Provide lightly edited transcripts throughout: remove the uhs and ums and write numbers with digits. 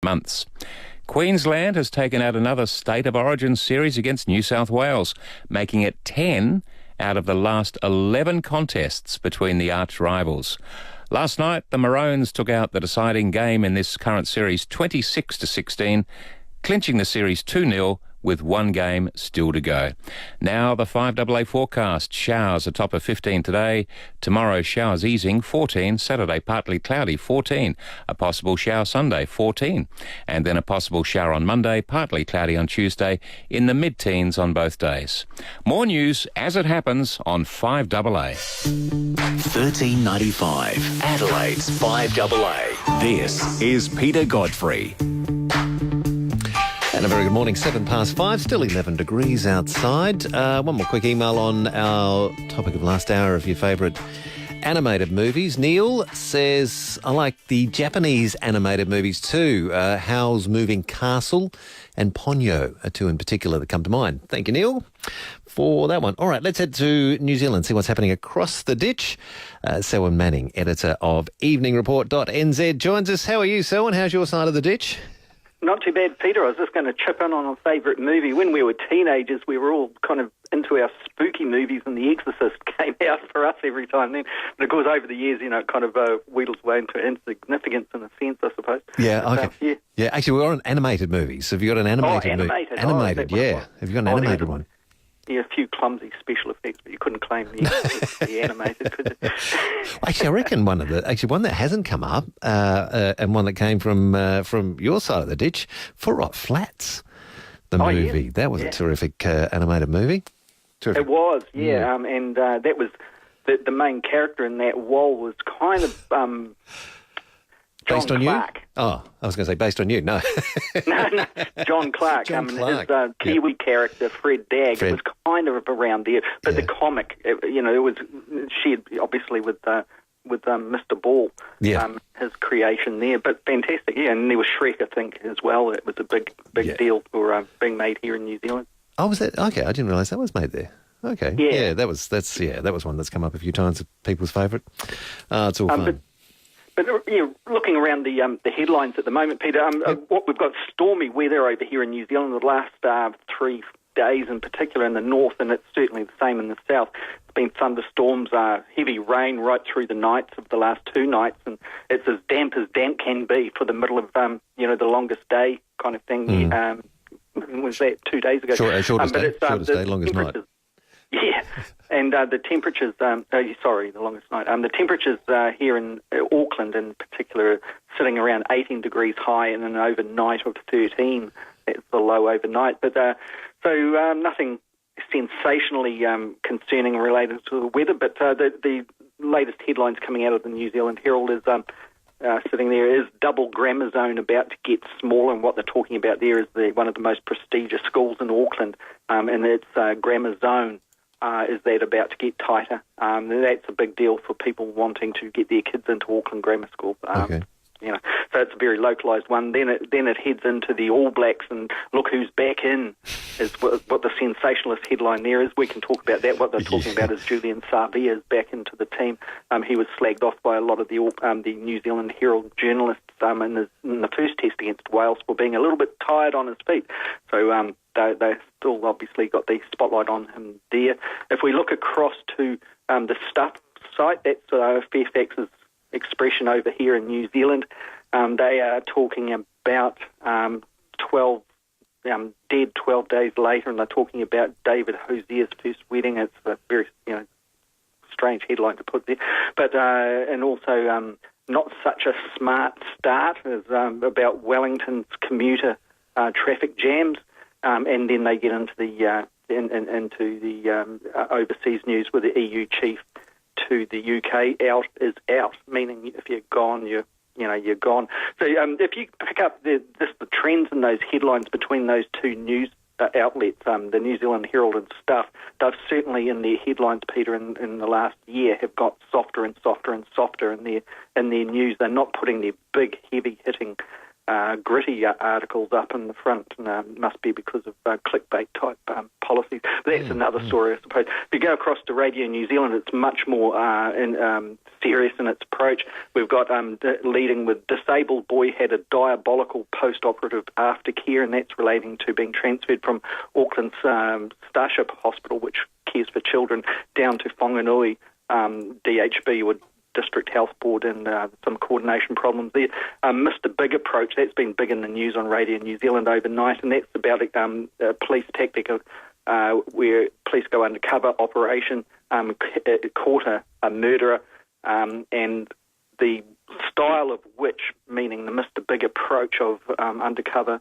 months. Queensland has taken out another State of Origin series against New South Wales, making it 10 out of the last 11 contests between the arch rivals. Last night, the Maroons took out the deciding game in this current series 26-16, clinching the series 2-0 with one game still to go. Now the 5AA forecast. Showers a top of 15 today. Tomorrow showers easing 14. Saturday partly cloudy 14. A possible shower Sunday 14. And then a possible shower on Monday, partly cloudy on Tuesday, in the mid-teens on both days. More news as it happens on 5AA. 1395 Adelaide's 5AA. This is Peter Godfrey. And a very good morning, 5:07, still 11 degrees outside. One more quick email on our topic of last hour of your favourite animated movies. Neil says, I like the Japanese animated movies too. Howl's Moving Castle and Ponyo are two in particular that come to mind. Thank you, Neil, for that one. All right, let's head to New Zealand, see what's happening across the ditch. Selwyn Manning, editor of EveningReport.nz, joins us. How are you, Selwyn? How's your side of the ditch? Not too bad, Peter. I was just going to chip in on a favourite movie. When we were teenagers, we were all kind of into our spooky movies, and The Exorcist came out for us every time then. But of course, over the years, it kind of wheedles away into insignificance in a sense, I suppose. Yeah, okay. Yeah, actually, we're on animated movies. Have you got an animated movie? Animated, yeah. Have you got an animated one? Yeah, a few clumsy special effects, but you couldn't claim the animated, could you? Actually, I reckon one that hasn't come up, and one that came from your side of the ditch, For Flats, the movie. Yeah. That was a terrific animated movie. Terrific. It was, yeah. And that was the main character in that role was kind of based on Clark. You? Oh, I was going to say based on you. No. No, John Clark. John Clark. His Kiwi character, Fred Dagg, it was kind of around there. But the comic, it was shared obviously with Mr. Ball, his creation there. But fantastic, yeah. And there was Shrek, I think, as well. It was a big deal for being made here in New Zealand. Oh, was that? Okay, I didn't realise that was made there. Okay. Yeah, that was one that's come up a few times. People's favourite. It's all fun. But looking around the headlines at the moment, Peter, what we've got stormy weather over here in New Zealand the last 3 days in particular in the north, and it's certainly the same in the south. It's been thunderstorms, heavy rain right through the nights of the last 2 nights, and it's as damp can be for the middle of, the longest day kind of thing. Was that 2 days ago? Shortest day, longest night. Yeah, and the temperatures, the longest night. The temperatures here in Auckland in particular are sitting around 18 degrees high and an overnight of 13. That's the low overnight. But so nothing sensationally concerning related to the weather, but the latest headlines coming out of the New Zealand Herald is sitting there is double grammar zone about to get smaller, and what they're talking about there is one of the most prestigious schools in Auckland, and it's grammar zone. Is that about to get tighter? That's a big deal for people wanting to get their kids into Auckland Grammar School. Okay. So it's a very localised one. Then it heads into the All Blacks, and look who's back in is what the sensationalist headline there is. We can talk about that. What they're talking about is Julian Savea is back into the team. He was slagged off by a lot of the New Zealand Herald journalists in the first test against Wales for being a little bit tired on his feet. So they still obviously got the spotlight on him there. If we look across to the Stuff site, that's Fairfax's expression over here in New Zealand. They are talking about 12 dead 12 days later, and they're talking about David Hosier's first wedding. It's a very strange headline to put there, but and also not such a smart start is about Wellington's commuter traffic jams. And then they get into the overseas news with the EU chief to the UK. Out is out, meaning if you're gone, you're gone. So if you pick up the trends in those headlines between those two news outlets, the New Zealand Herald and Stuff, they've certainly in their headlines, Peter, in the last year have got softer and softer and softer in their news. They're not putting their big, heavy hitting gritty articles up in the front, and must be because of clickbait type policies. But that's another story, I suppose. If you go across to Radio New Zealand, it's much more serious in its approach. We've got leading with disabled boy had a diabolical post-operative aftercare, and that's relating to being transferred from Auckland's Starship Hospital, which cares for children, down to Whanganui DHB, or District Health Board, and some coordination problems there. Mr. Big approach, that's been big in the news on Radio New Zealand overnight, and that's about a police tactic where police go undercover operation, caught a murderer, and the style of which, meaning the Mr. Big approach of undercover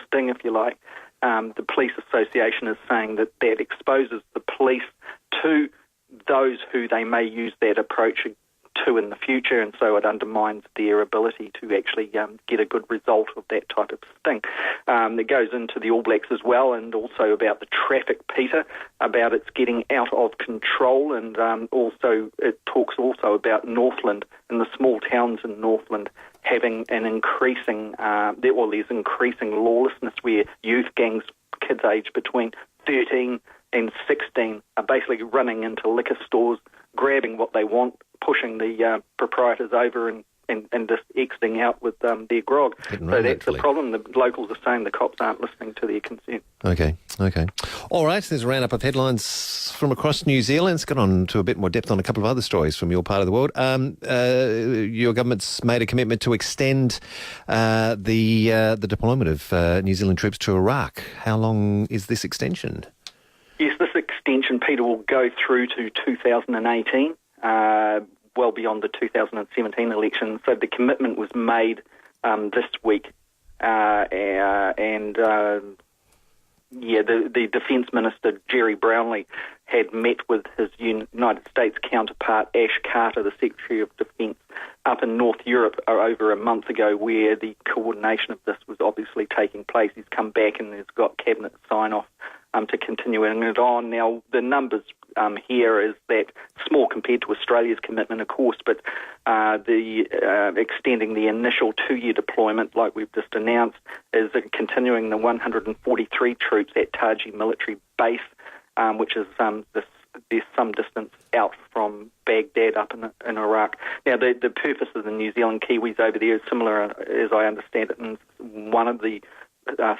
sting, if you like, the Police Association is saying that exposes the police to those who they may use that approach to in the future, and so it undermines their ability to actually get a good result of that type of sting. It goes into the All Blacks as well, and also about the traffic, Peter, about it's getting out of control, and also it talks also about Northland and the small towns in Northland having an increasing, there's increasing lawlessness where youth gangs, kids aged between 13 and 16, are basically running into liquor stores, grabbing what they want, pushing the proprietors over and just exiting out with their grog. So that's the problem. The locals are saying the cops aren't listening to their concern. Okay. All right, there's a roundup of headlines from across New Zealand. Let's get on to a bit more depth on a couple of other stories from your part of the world. Your government's made a commitment to extend the deployment of New Zealand troops to Iraq. How long is this extension? Yes, this extension, Peter, will go through to 2018. Well beyond the 2017 election. So the commitment was made this week, the Defence Minister, Jerry Brownlee, had met with his United States counterpart, Ash Carter, the Secretary of Defence, up in North Europe over a month ago, where the coordination of this was obviously taking place. He's come back and has got cabinet sign-off to continuing it on. Now, the numbers here is that small compared to Australia's commitment, of course, but extending the initial 2-year deployment, like we've just announced, is continuing the 143 troops at Taji military base, which is there's some distance out from Baghdad up in Iraq. Now, the purpose of the New Zealand Kiwis over there is similar, as I understand it, in one of the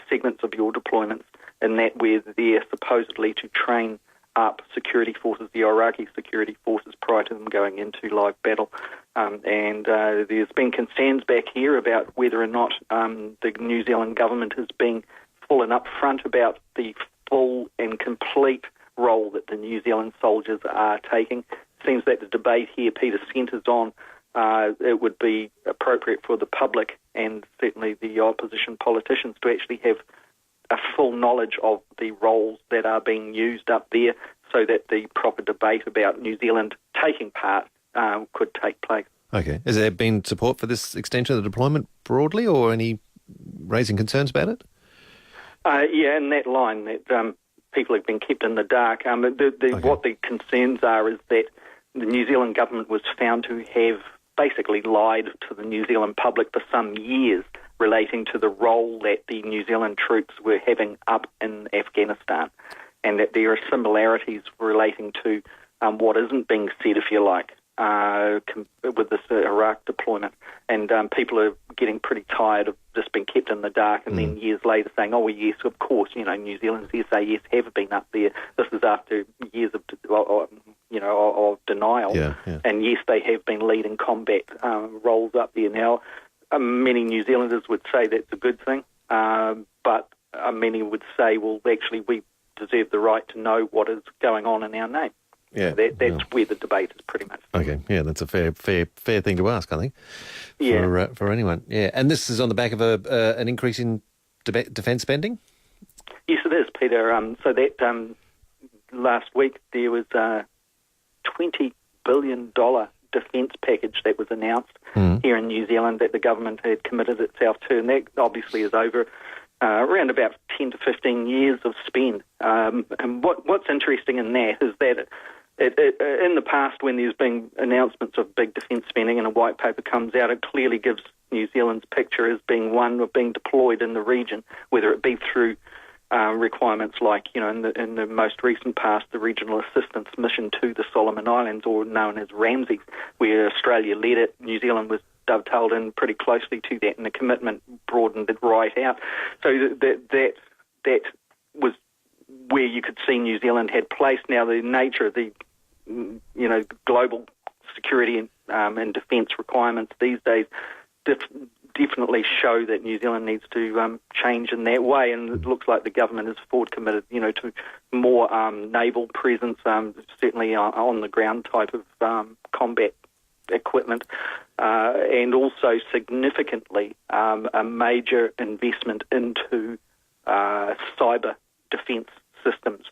segments of your deployments, in that where they're supposedly to train up security forces, the Iraqi security forces, prior to them going into live battle. There's been concerns back here about whether or not the New Zealand government is being full and upfront about the full and complete role that the New Zealand soldiers are taking. Seems that the debate here, Peter, centres on it would be appropriate for the public and certainly the opposition politicians to actually have a full knowledge of the roles that are being used up there, so that the proper debate about New Zealand taking part could take place. Okay. Has there been support for this extension of the deployment broadly, or any raising concerns about it? In that line, that people have been kept in the dark. What the concerns are is that the New Zealand government was found to have basically lied to the New Zealand public for some years relating to the role that the New Zealand troops were having up in Afghanistan, and that there are similarities relating to what isn't being said, if you like, with this Iraq deployment. And people are getting pretty tired of just being kept in the dark, and then years later saying, oh, well, yes, of course, New Zealand's SAS have been up there. This is after years of denial. Yeah. And yes, they have been leading combat roles up there. Now, many New Zealanders would say that's a good thing, but many would say, well, actually, we deserve the right to know what is going on in our name. Yeah, that's where the debate is pretty much. Okay, yeah, that's a fair thing to ask, I think. For anyone. Yeah, and this is on the back of an increase in defence spending. Yes, it is, Peter. So that last week there was a $20 billion defence package that was announced here in New Zealand that the government had committed itself to, and that obviously is over around about 10 to 15 years of spend. And what's interesting in that is that in the past, when there's been announcements of big defence spending and a white paper comes out, it clearly gives New Zealand's picture as being one of being deployed in the region, whether it be through requirements like, in the most recent past, the Regional Assistance Mission to the Solomon Islands, or known as Ramses, where Australia led it. New Zealand was dovetailed in pretty closely to that, and the commitment broadened it right out. So that was where you could see New Zealand had placed. Now, the nature of the global security and defence requirements these days definitely show that New Zealand needs to change in that way, and it looks like the government is forward committed, to more naval presence, certainly on the ground type of combat equipment, and also significantly a major investment into cyber defence systems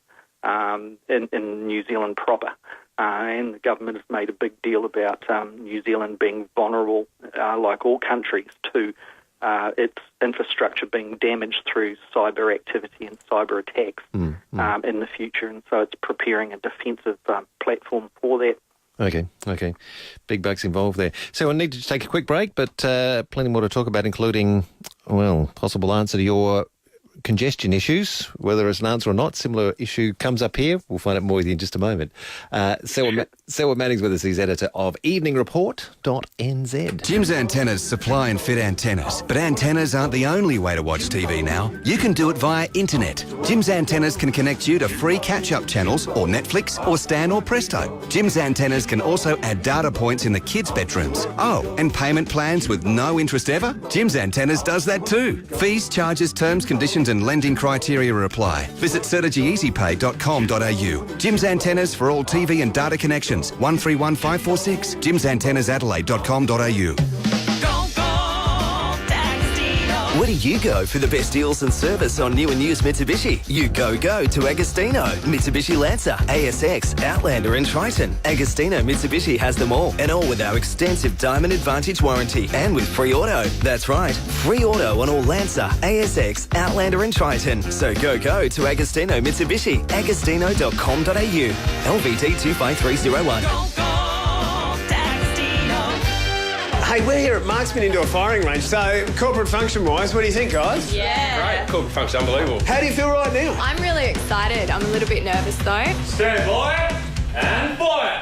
in New Zealand proper. And the government has made a big deal about New Zealand being vulnerable, like all countries, to its infrastructure being damaged through cyber activity and cyber attacks in the future. And so it's preparing a defensive platform for that. Okay. Big bucks involved there. So I need to take a quick break, but plenty more to talk about, including, possible answer to your congestion issues, whether it's an answer or not. Similar issue comes up here. We'll find out more with you in just a moment. Selwyn Manning's with us. He's editor of EveningReport.nz. Jim's Antennas supply and fit antennas, but antennas aren't the only way to watch TV now. You can do it via internet. Jim's Antennas can connect you to free catch-up channels or Netflix or Stan or Presto. Jim's Antennas can also add data points in the kids' bedrooms. Oh, and payment plans with no interest ever? Jim's Antennas does that too. Fees, charges, terms, conditions and lending criteria apply. Visit certegyeasypay.com.au. Jim's Antennas for all TV and data connections. 131546. jimsantennasadelaide.com.au. Where do you go for the best deals and service on new and used Mitsubishi? You go to Agostino. Mitsubishi Lancer, ASX, Outlander and Triton. Agostino Mitsubishi has them all, and all with our extensive Diamond Advantage warranty and with free auto. That's right, free auto on all Lancer, ASX, Outlander and Triton. So go to Agostino Mitsubishi, agostino.com.au. LVT 25301. Hey, we're here at Marksman Indoor Firing Range, so corporate function-wise, what do you think, guys? Yeah. Great, corporate function, unbelievable. How do you feel right now? I'm really excited. I'm a little bit nervous though. Stand by and fire!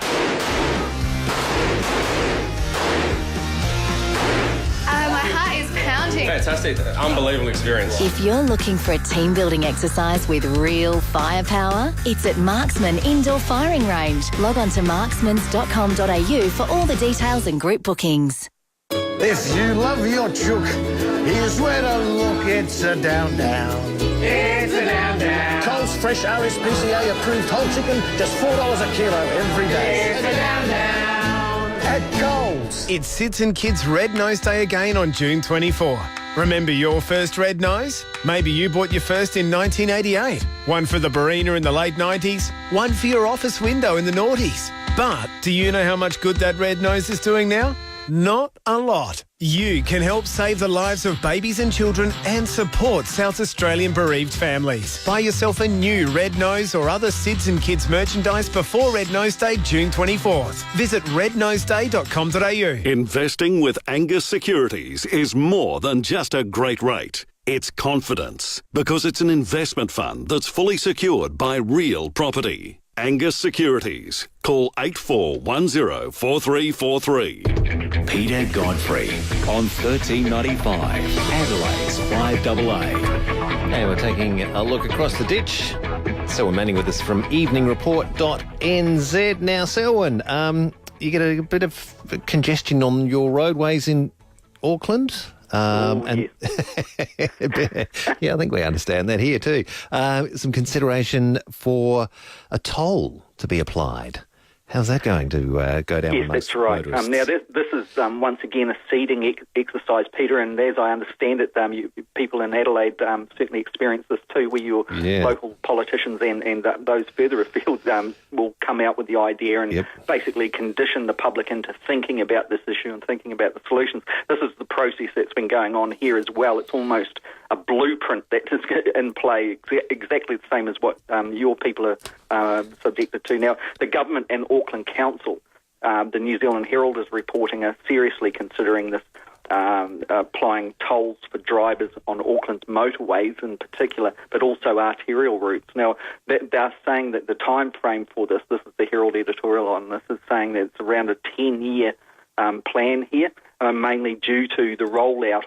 My heart is pounding. Fantastic, unbelievable experience. If you're looking for a team building exercise with real firepower, it's at Marksman Indoor Firing Range. Log on to marksmans.com.au for all the details and group bookings. If you love your chook, here's where to look. It's a down. It's a down. Tolls fresh RSPCA approved whole chicken, just $4 a kilo every day. It's a down. At Coles. It's Sits and Kids Red Nose Day again on June 24. Remember your first red nose? Maybe you bought your first in 1988. One for the Barina in the late 90s, one for your office window in the noughties. But do you know how much good that red nose is doing now? Not a lot. You can help save the lives of babies and children and support South Australian bereaved families. Buy yourself a new Red Nose or other Sids and Kids merchandise before Red Nose Day, June 24th. Visit rednoseday.com.au. Investing with Angus Securities is more than just a great rate. It's confidence, because it's an investment fund that's fully secured by real property. Angus Securities. Call 84104343. Peter Godfrey on 1395, Adelaide's 5AA. Hey, we're taking a look across the ditch. Selwyn Manning with us from EveningReport.nz. Now, Selwyn, you get a bit of congestion on your roadways in Auckland. Yes. Yeah, I think we understand that here too. Some consideration for a toll to be applied. How's that going to go down? Yes, that's right. Now, this is once again a seeding exercise, Peter, and as I understand it, people in Adelaide certainly experience this too, where your local politicians and those further afield will come out with the idea and basically condition the public into thinking about this issue and thinking about the solutions. This is the process that's been going on here as well. It's almost a blueprint that is in play, exactly the same as what your people are subjected to. Now, the government and Auckland Council, the New Zealand Herald is reporting, are seriously considering this applying tolls for drivers on Auckland's motorways in particular, but also arterial routes. Now, they're saying that the time frame for this is the Herald editorial on this, is saying that it's around a 10-year plan here, mainly due to the rollout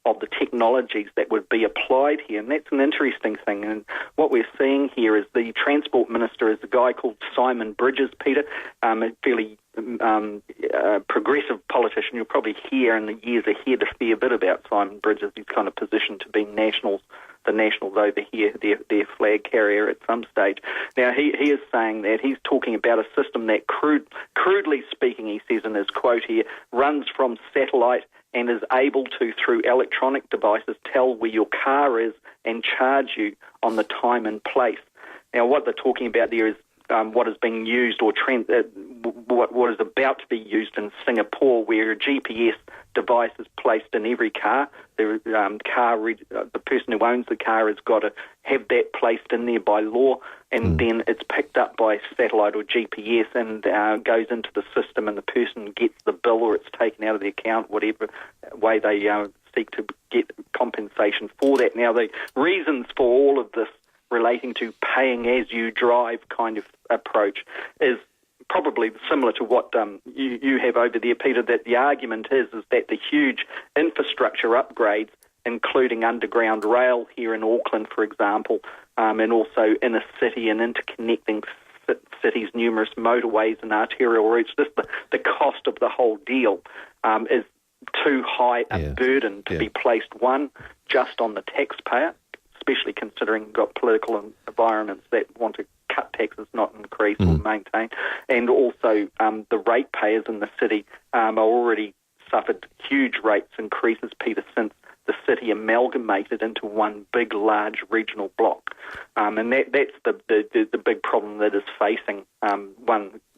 of the technologies that would be applied here. And that's an interesting thing. And what we're seeing here is the Transport Minister is a guy called Simon Bridges, Peter, a fairly progressive politician. You'll probably hear in the years ahead a fair bit about Simon Bridges. He's kind of positioned to be the Nationals over here, their flag carrier at some stage. Now, he is saying that he's talking about a system that, crudely speaking, he says in his quote here, runs from satellite and is able to, through electronic devices, tell where your car is and charge you on the time and place. Now, what they're talking about there is what is being used or what is about to be used in Singapore, where a GPS device is placed in every car. The person who owns the car has got to have that placed in there by law, and then it's picked up by satellite or GPS and goes into the system, and the person gets the bill or it's taken out of the account, whatever way they seek to get compensation for that. Now, the reasons for all of this relating to paying as you drive kind of approach is probably similar to what you have over there, Peter, that the argument is that the huge infrastructure upgrades, including underground rail here in Auckland, for example, and also inner city and interconnecting cities, numerous motorways and arterial routes, the cost of the whole deal is too high a burden to be placed, one, just on the taxpayer, especially considering you've got political environments that want to cut taxes, not increase or maintain. And also the ratepayers in the city are already suffered huge rates increases, Peter, since the city amalgamated into one big, large regional block. And that's the big problem that is facing,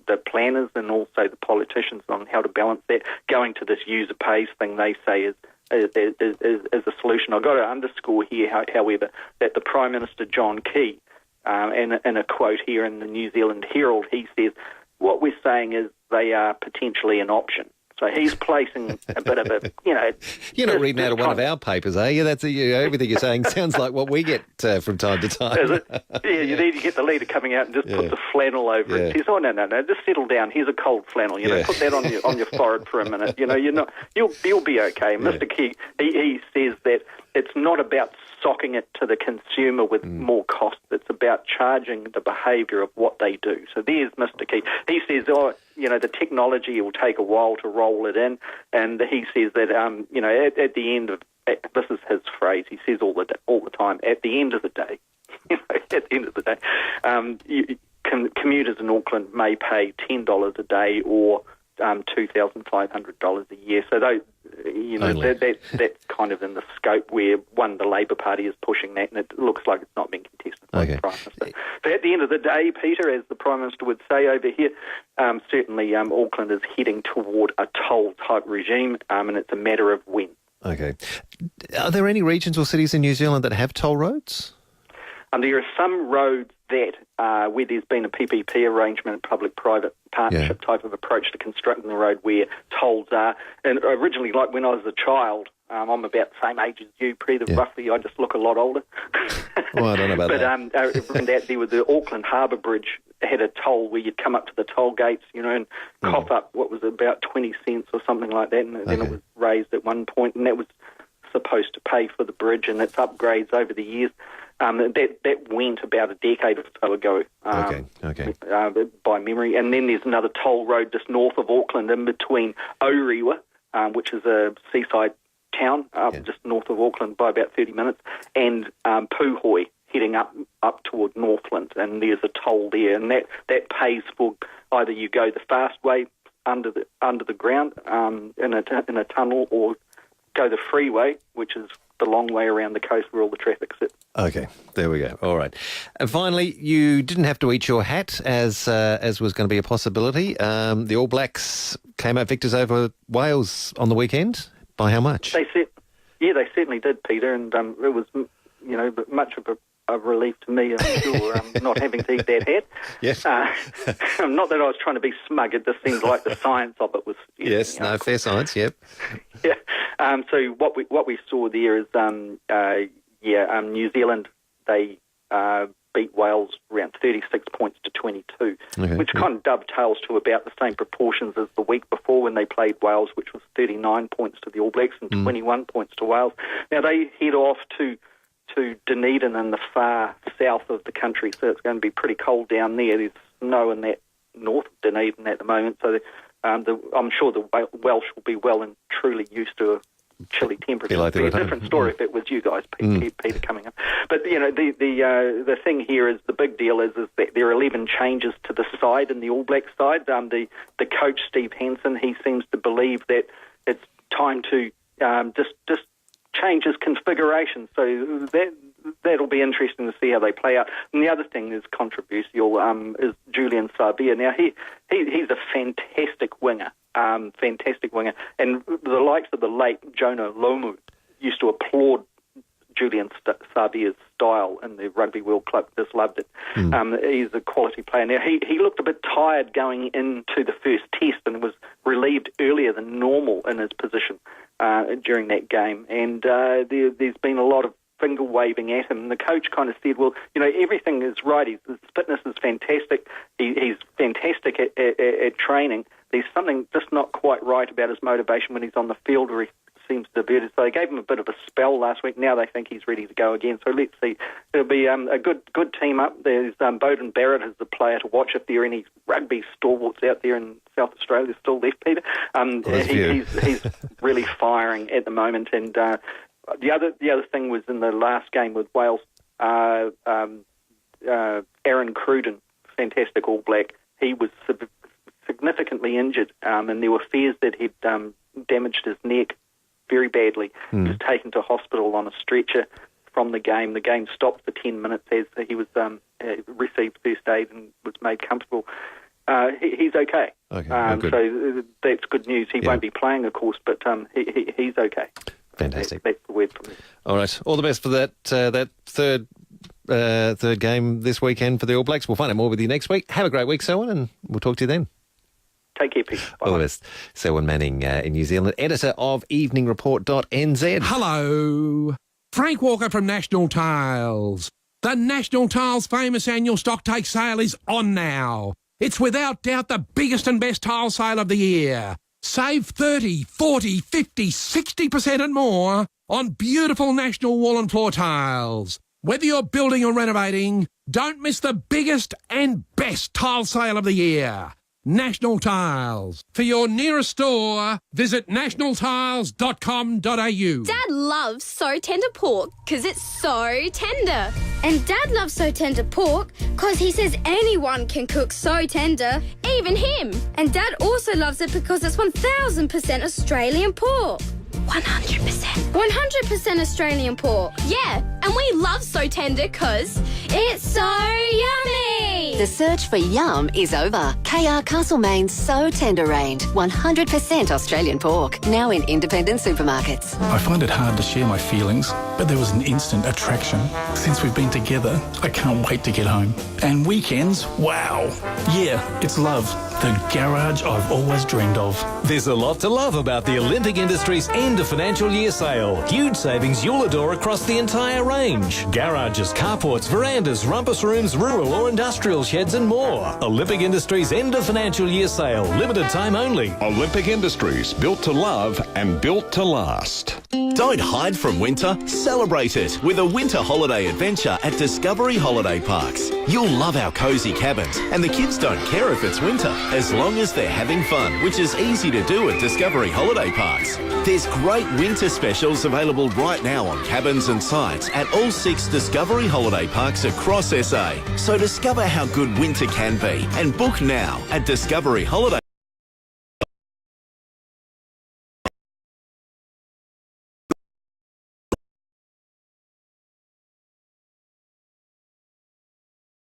the planners and also the politicians on how to balance that. Going to this user pays thing, they say, is a solution. I've got to underscore here, however, that the Prime Minister, John Key, in a quote here in the New Zealand Herald, he says, what we're saying is they are potentially an option. So he's placing a bit of a, You're not reading out of one of our papers, are you? That's everything you're saying sounds like what we get from time to time. Is it? Yeah, you need to get the leader coming out and just puts a flannel over it. Says, oh, no, just settle down. Here's a cold flannel. Put that on your forehead for a minute. You'll be okay. Mr. Key, he says that it's not about socking it to the consumer with more cost. It's about charging the behaviour of what they do. So there's Mr. Key. He says, the technology will take a while to roll it in, and he says that, at the end of, this is his phrase, he says all the time, at the end of the day, commuters in Auckland may pay $10 a day or $2,500 a year. So that's kind of in the scope where, one, the Labour Party is pushing that, and it looks like it's not being contested by the Prime Minister. But at the end of the day, Peter, as the Prime Minister would say over here, certainly Auckland is heading toward a toll-type regime, and it's a matter of when. Okay. Are there any regions or cities in New Zealand that have toll roads? There are some roads that where there's been a PPP arrangement, public-private partnership type of approach to constructing the road, where tolls are. And originally, like when I was a child, I'm about the same age as you, Peter, roughly. I just look a lot older. Well, I don't know about that. But there was the Auckland Harbour Bridge had a toll where you'd come up to the toll gates, and cough up what was about 20 cents or something like that, and then it was raised at one point, and that was supposed to pay for the bridge and its upgrades over the years. That went about a decade or so ago, by memory. And then there's another toll road just north of Auckland, in between Orewa, which is a seaside town just north of Auckland by about 30 minutes, and Puhoi, heading up toward Northland, and there's a toll there, and that pays for either you go the fast way under the ground in a tunnel, or go the freeway, which is the long way around the coast where all the traffic sits. Okay, there we go. All right. And finally, you didn't have to eat your hat, as was going to be a possibility. The All Blacks came out victors over Wales on the weekend. By how much? They certainly did, Peter, and it was but much of a relief to me, I'm sure, not having to eat that hat. Yes. Not that I was trying to be smug. It just seemed like the science of it was. Yes, fair science. Yep. Yeah. So what we saw there is, New Zealand, they beat Wales around 36 points to 22, which kind of dovetails to about the same proportions as the week before when they played Wales, which was 39 points to the All Blacks and 21 points to Wales. Now they head off to Dunedin in the far south of the country, so it's going to be pretty cold down there. There's snow in that north of Dunedin at the moment, so I'm sure the Welsh will be well and truly used to a chilly temperature. It'd be a different story if it was you guys, Peter, coming up. But the thing here is, the big deal is that there are 11 changes to the side in the All Black side. The coach Steve Hansen, he seems to believe that it's time to just change his configuration. So that'll be interesting to see how they play out. And the other thing that's controversial is Julian Savea. Now he's a fantastic winger. And the likes of the late Jonah Lomu used to applaud Julian Savea's style in the Rugby World Club, just loved it. He's a quality player. Now, he looked a bit tired going into the first test and was relieved earlier than normal in his position during that game. And there's been a lot of finger waving at him. And the coach kind of said, well, everything is right. His fitness is fantastic. He's fantastic at training. There's something just not quite right about his motivation when he's on the field, where he seems diverted. So they gave him a bit of a spell last week. Now they think he's ready to go again. So let's see. It'll be a good team up. There's Bowden Barrett as the player to watch if there are any rugby stalwarts out there in South Australia still left, Peter. He's really firing at the moment. And the other thing was in the last game with Wales, Aaron Cruden, fantastic All Black. He was significantly injured, and there were fears that he'd damaged his neck very badly. He was taken to hospital on a stretcher from the game. The game stopped for 10 minutes as he was received first aid and was made comfortable. He's okay. So that's good news. He won't be playing, of course, but he's okay. Fantastic. That's the word from me. All right. All the best for that third game this weekend for the All Blacks. We'll find out more with you next week. Have a great week, Selwyn, and we'll talk to you then. Take care, Pete. Bye. All the best. Selwyn Manning in New Zealand, editor of EveningReport.nz. Hello. Frank Walker from National Tolls. The National Tolls famous annual stocktake sale is on now. It's without doubt the biggest and best tile sale of the year. Save 30, 40, 50, 60% and more on beautiful National wall and floor tiles. Whether you're building or renovating, don't miss the biggest and best tile sale of the year. National Tolls. For your nearest store, visit nationaltiles.com.au. Dad loves So Tender pork because it's so tender. And Dad loves So Tender pork because he says anyone can cook so tender, even him. And Dad also loves it because it's 1000% Australian pork. 100%. 100% Australian pork. Yeah, and we love So Tender because it's so yummy. The search for yum is over. KR Castlemaine's So Tender range. 100% Australian pork. Now in independent supermarkets. I find it hard to share my feelings, but there was an instant attraction. Since we've been together, I can't wait to get home. And weekends, wow. Yeah, it's love. The garage I've always dreamed of. There's a lot to love about the Olympic Industries end of financial year sale. Huge savings you'll adore across the entire range. Garages, carports, verandas, rumpus rooms, rural or industrial sheds and more. Olympic Industries end of financial year sale. Limited time only. Olympic Industries, built to love and built to last. Don't hide from winter, celebrate it with a winter holiday adventure at Discovery Holiday Parks. You'll love our cosy cabins, and the kids don't care if it's winter, as long as they're having fun, which is easy to do at Discovery Holiday Parks. There's great winter specials available right now on cabins and sites at all 6 Discovery Holiday Parks across SA. So discover how good winter can be and book now at Discovery Holiday